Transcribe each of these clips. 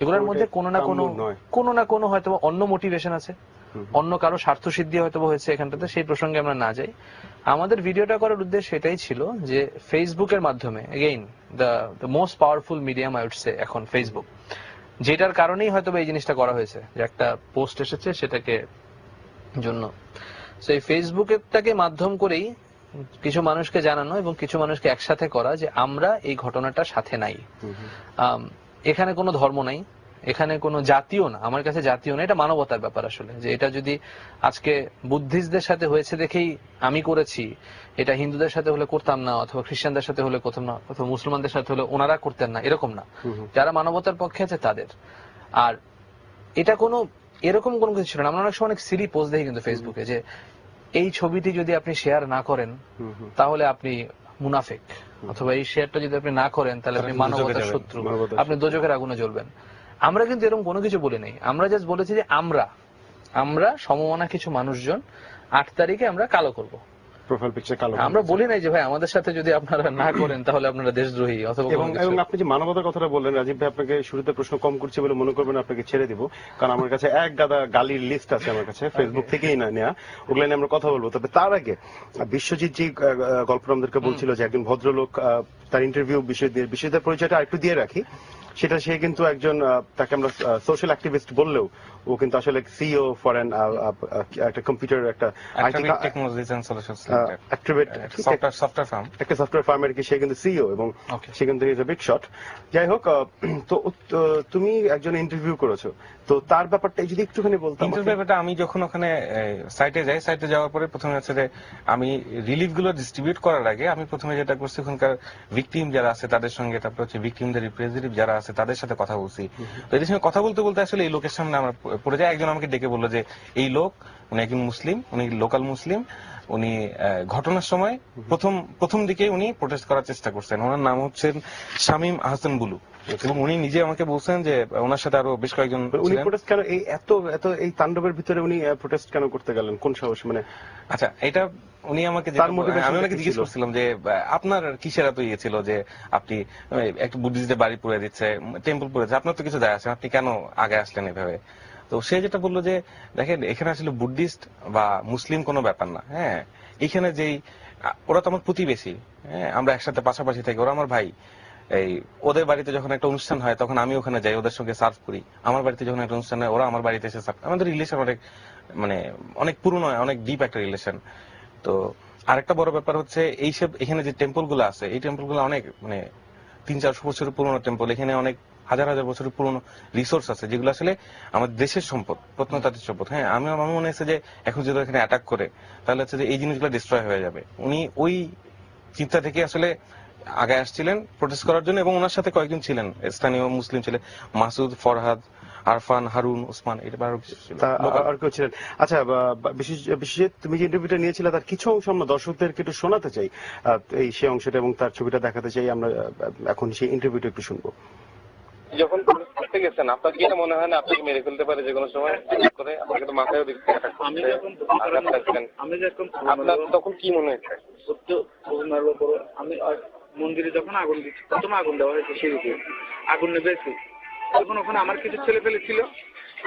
এগুলোর মধ্যে কোনো না কোনো হয়তো অন্য মোটিভেশন আছে, অন্য কারো স্বার্থ সিদ্ধি হয়তো হয়েছে এখানটাতে, সেই প্রসঙ্গে আমরা না যাই। আমাদের ভিডিওটা করার উদ্দেশ্য এটাই ছিল যে ফেসবুকের মাধ্যমে, again the most powerful medium I would say এখন ফেসবুক, যেটার কারণেই হয়তো এই জিনিসটা করা হয়েছে, যে একটা পোস্ট এসেছে সেটাকে জন্য। তো এই ফেসবুকটাকে মাধ্যম করেই কিছু মানুষকে জানানো এবং কিছু মানুষকে একসাথে করা যে আমরা এই ঘটনাটার সাথে নাই। এখানে কোনো ধর্ম নাই, এখানে কোনো জাতীয় না, আমার কাছে জাতীয় না, এটা মানবতার ব্যাপার আসলে। যে এটা যদি আজকে বুদ্ধিস্টদের সাথে হয়েছে দেখেই আমি করেছি, এটা হিন্দুদের সাথে হলে করতাম না, অথবা খ্রিস্টানদের সাথে হলে করতাম না, অথবা মুসলমানদের সাথে হলে ওনারা করতেন না, এরকম না। যারা মানবতার পক্ষে আছে তাদের। আর এটা কোনো এরকম কোনো কিছু ছিল না। আমরা অনেক সময় অনেক সিলি পোস্ট দেখি কিন্তু ফেসবুকে, যে এই ছবিটি যদি আপনি শেয়ার না করেন তাহলে আপনি মুনাফিক, অথবা এই শেয়ারটা যদি আপনি না করেন তাহলে আপনি মানবতার শত্রু, আপনি দোজখের আগুনে জ্বলবেন। আমরা কিন্তু এরকম কোনো কিছু বলি নাই। আমরা জাস্ট বলেছি যে আমরা সমমনা কিছু মানুষজন 8 তারিখে আমরা কালো করব, প্রোফাইল পিকচার কালো। আমরা বলি নাই যে ভাই আমাদের সাথে যদি আপনারা না করেন তাহলে আপনারা দেশদ্রোহী অথবা। এবং আপনি যে মানবতার কথাটা বললেন, রাজীব ভাই আপনাকে শুরুতে প্রশ্ন কম করছে বলে মনে করবেন, আপনাকে ছেড়ে দিব, কারণ আমার কাছে এক গাদা গালির লিস্ট আছে আমার কাছে, ফেসবুক থেকেই না নেওয়া, ওগুলো নিয়ে আমরা কথা বলবো। তবে তার আগে বিশ্বজিৎ জি গল্পটা আমাদেরকে বলছিল যে একজন ভদ্রলোক, তার ইন্টারভিউ বিষয়দের পরিচয়টা একটু দিয়ে রাখি, সেটা সে কিন্তু একজন, তাকে আমরা সোশ্যাল অ্যাক্টিভিস্ট বললেও ও কিন্তু আসলে সিইও ফর একটা কম্পিউটার, একটা আইটি টেকনোলজিস এন্ড সলিউশনস একটা সফটওয়্যার ফার্মের কি, সে কিন্তু সিইও, এবং সে কিন্তু ইজ এ বিগ শট। যাই হোক, তো তুমি একজন ইন্টারভিউ করেছো, তো তার ব্যাপারটা যদি একটুখানি বলতাম। ইন্টারভিউ ব্যাপারটা, আমি যখন ওখানে সাইটে যাই, সাইটে যাওয়ার পরে প্রথমে হচ্ছে যে আমি রিলিফ গুলো ডিস্ট্রিবিউট করার আগে আমি প্রথমে যেটা করছি, ওখানকার ভিকটিম যারা আছে তাদের সঙ্গে, তারপর হচ্ছে ভিকটিমদের রিপ্রেজেন্টেটিভ যারা আছে তাদের সাথে কথা বলছি। তো এদের সঙ্গে কথা বলতে বলতে আসলে এই লোকের সামনে আমরা পড়ে যাই। একজন আমাকে ডেকে বললো যে এই লোক, উনি একজন মুসলিম, উনি লোকাল মুসলিম, উনি ঘটনার সময় প্রথম দিকে উনি প্রোটেস্ট করার চেষ্টা করছেন। ওনার নাম হচ্ছেন শামীম আহসান বুলু, এবং উনি নিজে আমাকে বলছেন যে ওনার সাথে আরো বেশ কয়েকজন। উনি প্রোটেস্ট কেন, এই এত এই তাণ্ডবের ভিতরে উনি প্রোটেস্ট কেন করতে গেলেন, কোন সাহস? মানে আচ্ছা, এটা উনি আমাকে, আমি ওনাকে জিজ্ঞেস করছিলাম যে আপনার কিসের এত ইয়ে ছিল যে আপনি একটা বুদ্ধিস্টদের বাড়ি পুড়ে দিচ্ছে, টেম্পল পুড়ে দিচ্ছে, আপনার তো কিছু যায় আসে, আপনি কেন আগে আসলেন এভাবে? তো সে যেটা বললো যে দেখেন, এখানে আসলে বুদ্ধিস্ট বা মুসলিম কোনো ব্যাপার না, হ্যাঁ, এখানে যেই ওরা তো আমার প্রতিবেশী, হ্যাঁ, আমরা একসাথে পাশাপাশি থাকি, ওরা আমার ভাই। এই ওদের বাড়িতে যখন একটা অনুষ্ঠান হয় তখন আমি ওখানে যাই, ওদের সঙ্গে সার্ভ করি। আমার বাড়িতে যখন একটা অনুষ্ঠান হয় ওরা আমার বাড়িতে এসে সার্ভ। আমাদের রিলেশন অনেক অনেক পুরনো, অনেক ডিপ একটা রিলেশন। তো আরেকটা বড় ব্যাপার হচ্ছে এইসব, এখানে যে টেম্পল গুলো আছে, এই টেম্পল গুলো অনেক 300-400 বছরের পুরনো টেম্পল। এখানে অনেক হাজার হাজার বছরের পুরনো রিসোর্স আছে, যেগুলো আসলে আমাদের দেশের সম্পদ, প্রত্নতাত্ত্বিক সম্পদ। হ্যাঁ, আমার মনে হচ্ছে যে এখন যদি এখানে অ্যাটাক করে তাহলে হচ্ছে যে এই জিনিসগুলো ডিস্ট্রয় হয়ে যাবে। উনি ওই চিন্তা থেকে আসলে আগে আসছিলেন প্রোটেস্ট করার জন্য, এবং ওনার সাথে কয়েকজন ছিলেন স্থানীয় মুসলিম ছিলেন, মাসুদ, ফরহাদ, আরফান, হারুন, ওসমান, এটা আর কেউ ছিলেন। আচ্ছা, বিশেষ তুমি যে ইন্টারভিউটা নিয়েছিলে তার কিছু অংশ আমরা দর্শকদেরকে একটু শোনাতে চাই, এই সেই অংশটা, এবং তার ছবিটা দেখাতে চাই। আমরা এখন সেই ইন্টারভিউটা একটু শুনবো। যখন করতে গেছেন, আপনার কি মনে হয় না আপনাকে মেরে ফেলতে পারে যে কোনো সময় করে? আপনাকে তো মাথায় দিক থেকে আপনার তখন কি মনে হয়েছে? আমি মন্দিরে যখন আগুন দিচ্ছি, প্রথম আগুন দেওয়া হয়েছে সিঁড়িতে, আগুন নেবেছি, তখন ওখানে আমার কিছু ছেলে পেলে ছিল,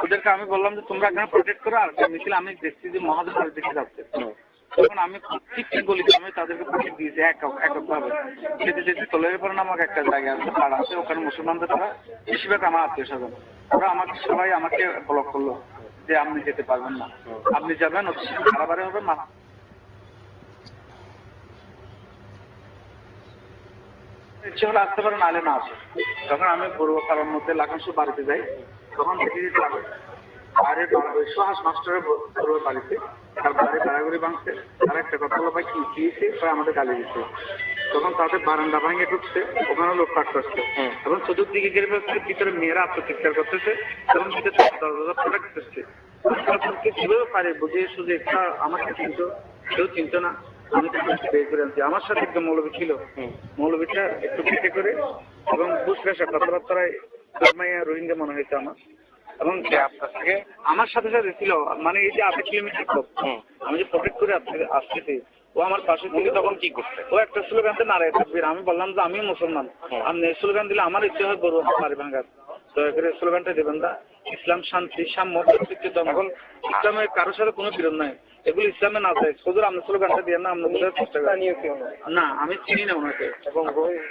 ওদেরকে আমি বললাম যে তোমরা এখানে প্রোটেক্ট করো, আর মিছিল আমি দেখছি যে মহাদেব বাড়ির দিকে যাচ্ছে। তখন আমি ঠিক বলি, আমি তাদেরকে প্রোটেক্ট দিয়েছি এককভাবে। যেতে যেতে তলের পরে নামক একটা জায়গা আছে, পাড়া আছে, ওখানে মুসলমানদের তারা বেশিরভাগ আমার আত্মীয় স্বজন, ওরা আমাকে সবাই আমাকে ব্লক করলো যে আপনি যেতে পারবেন না, আপনি যাবেন বাড়াবাড়ি হবে না। ইচ্ছে হলে আসতে পারেন, আলে না আসে। তখন আমি পূর্ব পাড়ার মধ্যে লাগাংশ বাড়িতে যাই, তখন দেখি বাইরে সোহাস মাস্টারের বাড়িতে তার বাড়ি বাড়াগুড়ি ভাঙছে। তার একটা কথা হলো, ভাই কি দিয়েছে, আমাদের গালি দিচ্ছে। তখন তাদের বারান্দা ভাঙে ঢুকছে, ওখানে লোক কাট করছে, এবং চতুর্দিকে ঘিরে ফেলছে, ভিতরে মেয়েরা আত্মচিৎকার করতেছে, এবং ভিতরে দরজা প্রোটেক্ট করছে। কিভাবে পারে বুঝে সুঝে আমাকে চিনতো, কেউ চিনতো না। আমি বের করে আনছি, আমার সাথে একদম মৌলবী ছিল, মৌলবীটা একটু কেটে করে এবং বুঝবেশা কথাবার্তায় রোহিঙ্গা মনে হয়েছে আমার, এবং আমার সাথে সাথে ছিল, মানে এই যে 8 কিলোমিটার পথ আমি যে প্রোটেক্ট করে আসতেছি, ও আমার পাশে থেকে তখন কি করছে, ও একটা স্লোগান দিয়ে নারায় থাকবে। আমি বললাম যে আমি মুসলমান, আপনি স্লোগান দিলে আমার ইচ্ছে হয় বড় বাড়ি ভাঙার, দয়া করে স্লোগানটা দেবেন না, ইসলাম শান্তি সাম্য প্রত্যেকটি ধর্ম। এখন ইসলামের কারোর সাথে কোনো বিরোধ নাই, এগুলো ইসলামে না যায়। শুধু আপনি স্লোগানটা দিয়ে না, আপনি বোঝার চেষ্টা করেন। না, আমি চিনি না ওনাকে।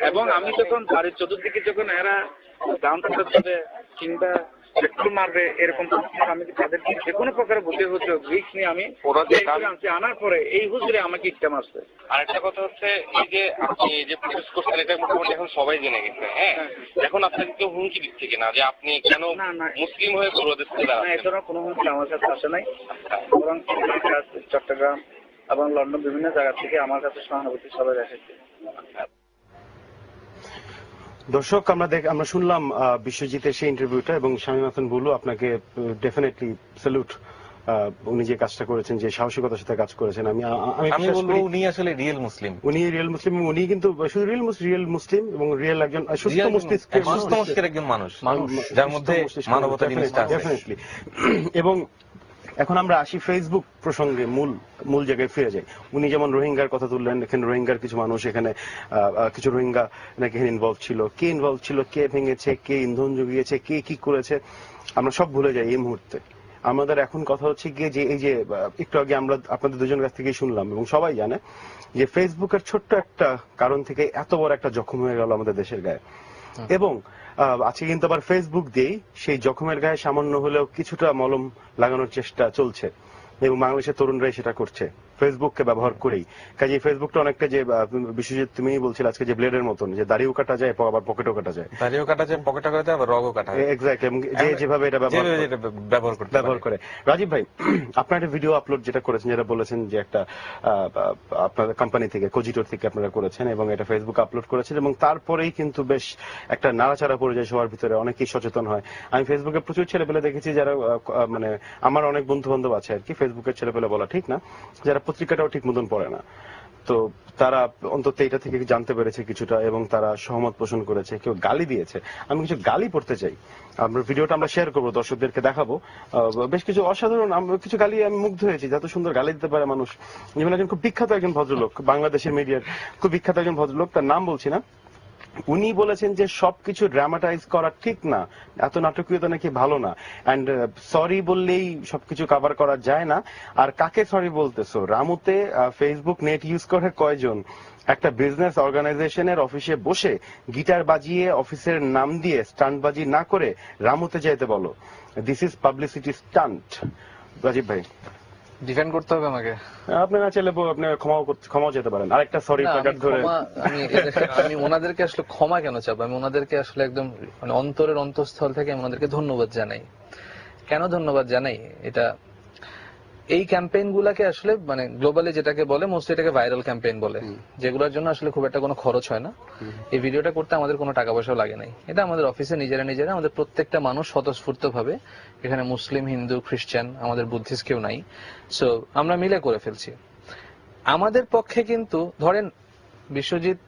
এবং আমি যখন বাড়ির চতুর্দিকে যখন এরা ডাউন করতে কিংবা পেট্রোল মারবে এরকম আমি তাদের যে কোনো প্রকার বুঝে হচ্ছে রিস্ক নিয়ে আমি আনার পরে এই হুজুরে আমাকে ইচ্ছা মারছে। আরেকটা কথা হচ্ছে, এই যে আপনি যে প্রোটেস্ট করছেন এটা মোটামুটি এখন সবাই জেনে গেছে। হ্যাঁ, এখন আপনাকে কেউ হুমকি দিচ্ছে কিনা যে আপনি কেন মুসলিম হয়ে পূর্বদেশ থেকে না, এই ধরনের কোনো হুমকি আমার কাছে আসে নাই। বরং চট্টগ্রাম এবং লন্ডন বিভিন্ন জায়গা থেকে আমার কাছে সহানুভূতি সবাই এসেছে। দর্শক, আমরা শুনলাম বিশ্বজিতের সেই ইন্টারভিউটা, এবং শামীম হাসান বুলু আপনাকে ডেফিনেটলি স্যালুট। উনি যে কাজটা করেছেন, যে সাহসিকতার সাথে কাজ করেছেন, আমি বলবো উনি আসলে রিয়েল মুসলিম। উনি রিয়েল মুসলিম, উনি কিন্তু শুধু রিয়েল মুসলিম এবং রিয়েল একজন সুস্থ মস্তিষ্কের একজন মানুষ যার মধ্যে মানবতা জিনিসটা আছে ডেফিনেটলি। এবং এখন আমরা আসি ফেসবুক প্রসঙ্গে, মূল জায়গায় ফিরে যাই। উনি যেমন রোহিঙ্গার কথা তুললেন, এখানে রোহিঙ্গার কিছু মানুষ, এখানে কিছু রোহিঙ্গা নাকি এখানে ইনভলভ ছিল, কে ভেঙেছে, কে ইন্ধন জুগিয়েছে, কে কি করেছে, আমরা সব ভুলে যাই এই মুহূর্তে। আমাদের এখন কথা হচ্ছে গিয়ে যে এই যে একটু আগে আমরা আপনাদের দুজনের কাছ থেকেই শুনলাম, এবং সবাই জানে যে ফেসবুকের ছোট্ট একটা কারণ থেকে এত বড় একটা জখম হয়ে গেল আমাদের দেশের গায়ে। এবং আজকে কিন্তু আবার ফেসবুক দিয়েই সেই জখমের গায়ে সামান্য হলেও কিছুটা মলম লাগানোর চেষ্টা চলছে, এবং বাংলাদেশের তরুণরাই সেটা করছে ফেসবুককে ব্যবহার করেই। কাজে ফেসবুকটা অনেকটা যে বিশ্বজিৎ তুমি বলছিলে আজকে, যে ব্লেডের মতন, যে দাড়িও কাটা যায় আবার পকেটও কাটা যায়, দাড়িও কাটা যায়, পকেটও কাটা যায়, আবার রগও কাটা যায়। এক্স্যাক্টলি, এবং যে যেভাবে এটা ব্যবহার করে। রাজীব ভাই, আপনার একটা ভিডিও আপলোড যেটা করেছেন, যেটা বলেছেন যে একটা আপনাদের কোম্পানি থেকে, কোজিটোর থেকে আপনারা করেছেন, এবং এটা ফেসবুক আপলোড করেছেন, এবং তারপরেই কিন্তু বেশ একটা নাড়াচাড়া পড়ে যায় সবার ভিতরে, অনেকেই সচেতন হয়। আমি ফেসবুকে প্রচুর ছেলেপেলে দেখেছি যারা মানে আমার অনেক বন্ধু বান্ধব আছে আর কি, ফেসবুকের ছেলেপেলে বলা ঠিক না, যারা পত্রিকাটাও ঠিক মতন পড়ে না। তো তারা অন্তত এটা থেকে জানতে পেরেছে কিছুটা, এবং তারা সহমত পোষণ করেছে, কেউ গালি দিয়েছে। আমি কিছু গালি পড়তে চাই, আমরা ভিডিওটা আমরা শেয়ার করবো, দর্শকদেরকে দেখাবো। বেশ কিছু অসাধারণ কিছু গালি আমি মুগ্ধ হয়েছি, যত সুন্দর গালি দিতে পারে মানুষ। যেমন একজন খুব বিখ্যাত একজন ভদ্রলোক, বাংলাদেশের মিডিয়ার খুব বিখ্যাত একজন ভদ্রলোক, তার নাম বলছি না, উনি বলেছেন যে সবকিছু ড্রামাটাইজ করা ঠিক না, এত নাটকীয়তা নাকি ভালো না, এন্ড সরি বললেই সবকিছু কভার করা যায় না। আর কাকে সরি বলতেছো? রামুতে ফেসবুক নেট ইউজ করে কয়জন? একটা বিজনেস অর্গানাইজেশনের অফিসে বসে গিটার বাজিয়ে অফিসের নাম দিয়ে স্টান্টবাজি না করে রামুতে যাইতে বলো। This is publicity stunt. Rajib ভাই, ডিফেন্ড করতে হবে আমাকে? আপনি না চাইলে আপনি ক্ষমাও যেতে পারেন। আরেকটা সরি প্যাকেট ধরে আমি ওনাদেরকে আসলে ক্ষমা কেন চাবো? আমি ওনাদেরকে আসলে একদম মানে অন্তরের অন্তঃস্থল থেকে আমি ওনাদেরকে ধন্যবাদ জানাই। কেন ধন্যবাদ জানাই? এটা এই ক্যাম্পেইন গুলাকে আসলে মানে গ্লোবালি যেটাকে বলে মোস্টলি এটাকে ভাইরাল ক্যাম্পেইন বলে, যেগুলোর জন্য আসলে খুব একটা কোনো খরচ হয় না। এই ভিডিওটা করতে আমাদের কোনো টাকা পয়সাও লাগে নাই। এটা আমাদের অফিসে নিজেরা আমাদের প্রত্যেকটা মানুষ স্বতঃস্ফূর্ত ভাবে, এখানে মুসলিম, হিন্দু, খ্রিস্টান, আমাদের বুদ্ধিস্ট কেউ নাই, সো আমরা মিলে করে ফেলছি। আমাদের পক্ষে কিন্তু ধরেন বিশ্বজিৎ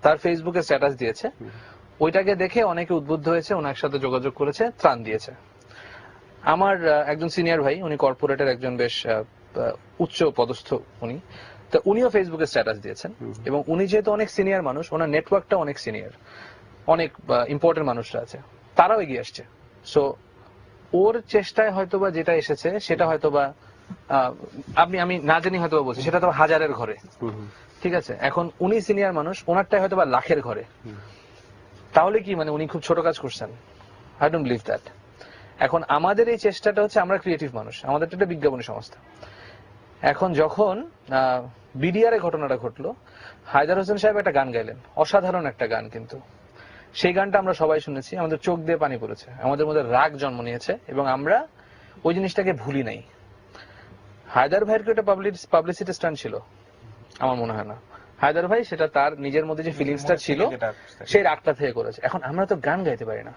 তার ফেসবুকে স্ট্যাটাস দিয়েছে, ওইটাকে দেখে অনেকে উদ্বুদ্ধ হয়েছে, ওনার সাথে যোগাযোগ করেছে, ত্রাণ দিয়েছে। আমার একজন সিনিয়র ভাই, উনি কর্পোরেটের একজন বেশ উচ্চ পদস্থ উনি, তো উনিও ফেসবুকে স্ট্যাটাস দিয়েছেন, এবং উনি যেহেতু অনেক সিনিয়র মানুষ, ওনার নেটওয়ার্কটা অনেক সিনিয়র, অনেক ইম্পর্টেন্ট মানুষরা আছে, তারাও এগিয়ে আসছে। সো ওর চেষ্টায় হয়তোবা যেটা এসেছে সেটা হয়তোবা আমি না জানি হয়তোবা বলছি, সেটা তো হাজারের ঘরে, ঠিক আছে? এখন উনি সিনিয়র মানুষ, ওনারটাই হয়তোবা লাখের ঘরে। তাহলে কি মানে উনি খুব ছোট কাজ করছেন? I don't believe that. এখন আমাদের এই চেষ্টাটা হচ্ছে, আমরা ক্রিয়েটিভ মানুষ, আমাদের একটা বিজ্ঞাপনী সংস্থা। এখন যখন বিডিআর এ ঘটনাটা ঘটলো, হায়দার হোসেন সাহেব একটা গান গাইলেন, অসাধারণ একটা গান, কিন্তু সেই গানটা আমরা সবাই শুনেছি, আমাদের চোখ দিয়ে পানি পড়েছে, আমাদের মধ্যে রাগ জন্ম নিয়েছে, এবং আমরা ওই জিনিসটাকে ভুলি নাই। হায়দার ভাইয়ের একটা পাবলিসিটি স্টান্ট ছিল আমার মনে হয় না। হায়দার ভাই সেটা তার নিজের মধ্যে যে ফিলিংসটা ছিল সেই রাগটা থেকে করেছে। এখন আমরা তো গান গাইতে পারি না,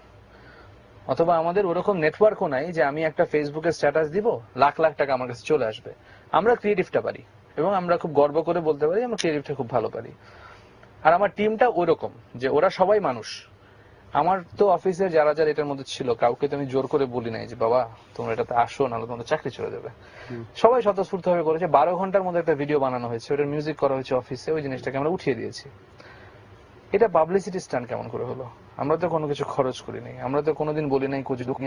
অথবা আমাদের ওরকম নেটওয়ার্কও নাই যে আমি একটা ফেসবুকে স্ট্যাটাস দিব, লাখ লাখ টাকা আমার কাছে চলে আসবে। আমরা ক্রিয়েটিভটা পারি, এবং আমরা খুব গর্ব করে বলতে পারি আমরা ক্রিয়েটিভটা খুব ভালো পারি। আর আমার টিমটা ওইরকম যে ওরা সবাই মানুষ। আমার তো অফিসের যারা যারা এটার মধ্যে ছিল, কাউকে তো আমি জোর করে বলি নাই যে বাবা তোমরা এটাতে আসো, নাহলে তোমাদের চাকরি চলে যাবে। সবাই স্বতঃস্ফূর্ত ভাবে করেছে। 12 ঘন্টার মধ্যে একটা ভিডিও বানানো হয়েছে, ওটার মিউজিক করা হয়েছে অফিসে, ওই জিনিসটাকে আমরা উঠিয়ে দিয়েছি। এটা পাবলিসিটি স্টান্ট কেমন করে হলো? আমরা তো কোনো কিছু খরচ করিনি, আমরা তো কোনোদিন বলি নাই কোজিডো